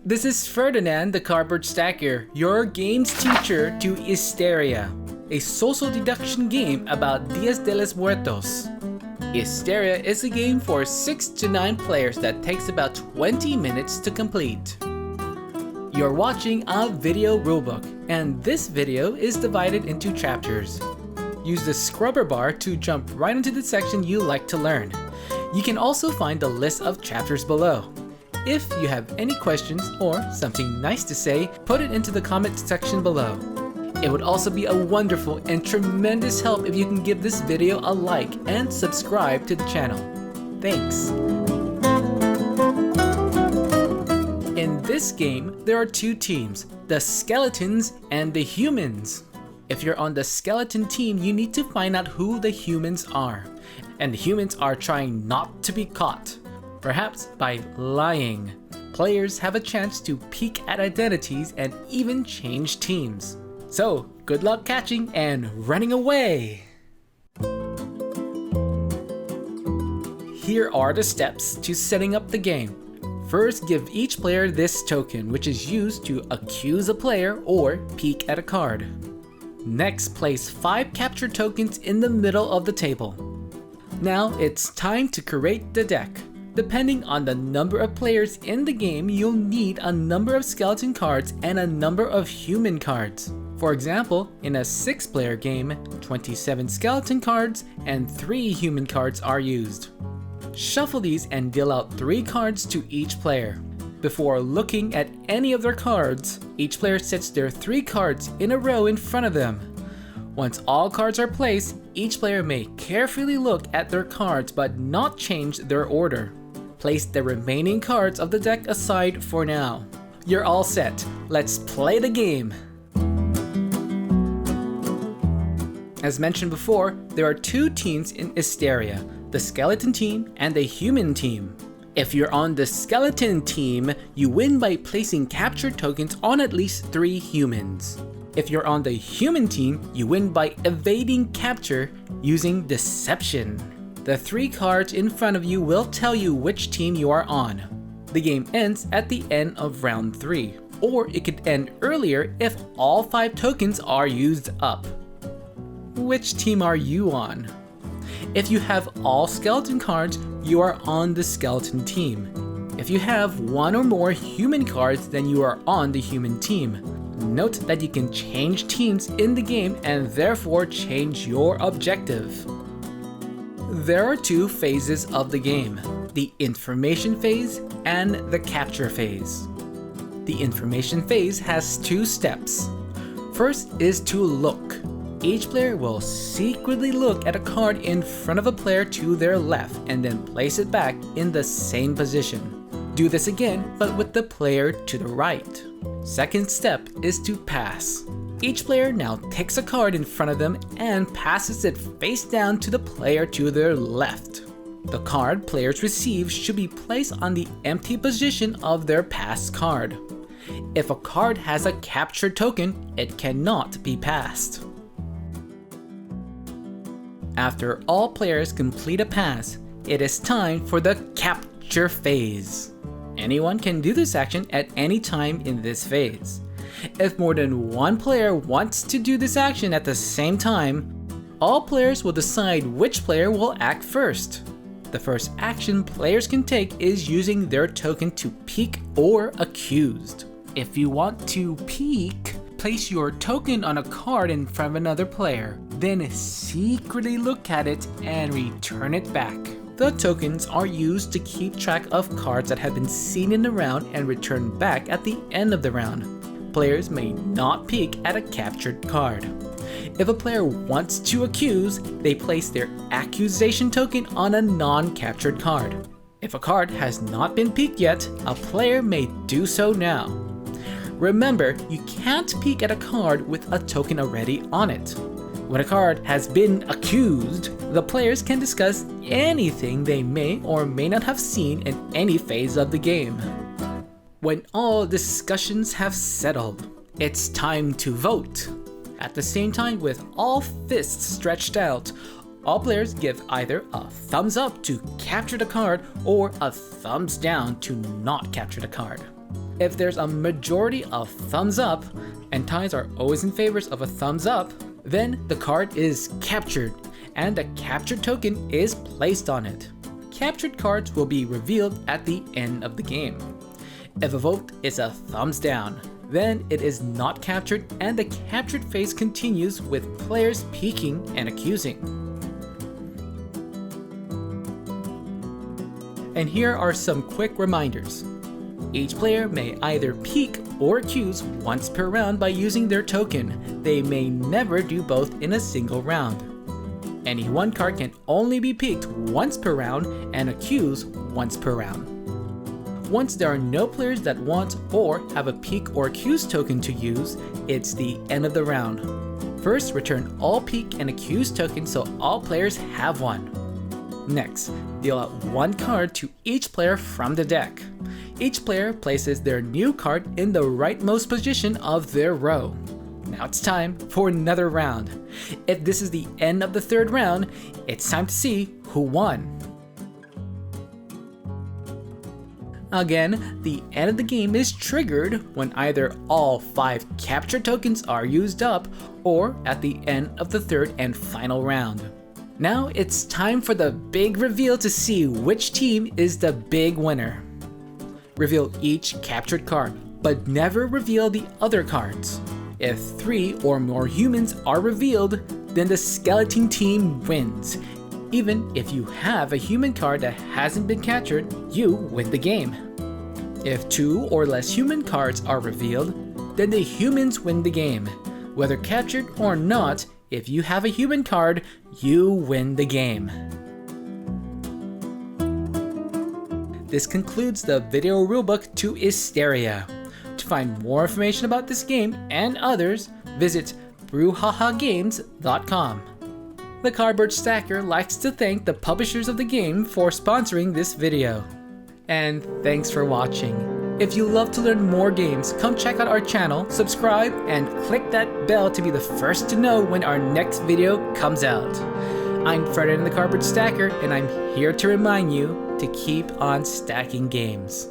This is Ferdinand, the cardboard stacker, your games teacher to Hysteria, a social deduction game about Dias de los Muertos. Hysteria is a game for 6 to 9 players that takes about 20 minutes to complete. You're watching a video rulebook, and this video is divided into chapters. Use the scrubber bar to jump right into the section you like to learn. You can also find the list of chapters below. If you have any questions or something nice to say, put it into the comment section below. It would also be a wonderful and tremendous help if you can give this video a like and subscribe to the channel. Thanks! In this game, there are 2 teams, the skeletons and the humans. If you're on the skeleton team, you need to find out who the humans are. And the humans are trying not to be caught, perhaps by lying. Players have a chance to peek at identities and even change teams. So, good luck catching and running away! Here are the steps to setting up the game. First, give each player this token, which is used to accuse a player or peek at a card. Next, place 5 capture tokens in the middle of the table. Now it's time to create the deck. Depending on the number of players in the game, you'll need a number of skeleton cards and a number of human cards. For example, in a 6-player game, 27 skeleton cards and 3 human cards are used. Shuffle these and deal out 3 cards to each player. Before looking at any of their cards, each player sets their 3 cards in a row in front of them. Once all cards are placed, each player may carefully look at their cards but not change their order. Place the remaining cards of the deck aside for now. You're all set. Let's play the game! As mentioned before, there are 2 teams in Hysteria, the skeleton team and the human team. If you're on the skeleton team, you win by placing capture tokens on at least 3 humans. If you're on the human team, you win by evading capture using deception. The 3 cards in front of you will tell you which team you are on. The game ends at the end of round 3, or it could end earlier if all 5 tokens are used up. Which team are you on? If you have all skeleton cards, you are on the skeleton team. If you have 1 or more human cards, then you are on the human team. Note that you can change teams in the game and therefore change your objective. There are 2 phases of the game, the information phase and the capture phase. The information phase has 2 steps. First is to look. Each player will secretly look at a card in front of a player to their left and then place it back in the same position. Do this again, but with the player to the right. Second step is to pass. Each player now takes a card in front of them and passes it face down to the player to their left. The card players receive should be placed on the empty position of their passed card. If a card has a captured token, it cannot be passed. After all players complete a pass, it is time for the capture phase. Anyone can do this action at any time in this phase. If more than 1 player wants to do this action at the same time, all players will decide which player will act first. The first action players can take is using their token to peek or accused. If you want to peek, place your token on a card in front of another player, then secretly look at it and return it back. The tokens are used to keep track of cards that have been seen in the round and returned back at the end of the round. Players may not peek at a captured card. If a player wants to accuse, they place their accusation token on a non-captured card. If a card has not been peeked yet, a player may do so now. Remember, you can't peek at a card with a token already on it. When a card has been accused, the players can discuss anything they may or may not have seen in any phase of the game. When all discussions have settled, it's time to vote. At the same time, with all fists stretched out, all players give either a thumbs up to capture the card or a thumbs down to not capture the card. If there's a majority of thumbs up, and ties are always in favor of a thumbs up, then the card is captured, and a captured token is placed on it. Captured cards will be revealed at the end of the game. If a vote is a thumbs down, then it is not captured and the captured phase continues with players peeking and accusing. And here are some quick reminders. Each player may either peek or accuse once per round by using their token. They may never do both in a single round. Any one card can only be peeked once per round and accuse once per round. Once there are no players that want or have a peek or accuse token to use, it's the end of the round. First, return all peek and accuse tokens so all players have one. Next, deal out one card to each player from the deck. Each player places their new card in the rightmost position of their row. Now it's time for another round. If this is the end of the third round, it's time to see who won. Again, the end of the game is triggered when either all 5 capture tokens are used up or at the end of the third and final round. Now it's time for the big reveal to see which team is the big winner. Reveal each captured card, but never reveal the other cards. If 3 or more humans are revealed, then the skeleton team wins. Even if you have a human card that hasn't been captured, you win the game. If 2 or less human cards are revealed, then the humans win the game. Whether captured or not, if you have a human card, you win the game. This concludes the video rulebook to Hysteria. To find more information about this game and others, visit BrouhahaGames.com. The Cardboard Stacker likes to thank the publishers of the game for sponsoring this video. And thanks for watching. If you love to learn more games, come check out our channel, subscribe, and click that bell to be the first to know when our next video comes out. I'm Ferdinand the Cardboard Stacker, and I'm here to remind you to keep on stacking games.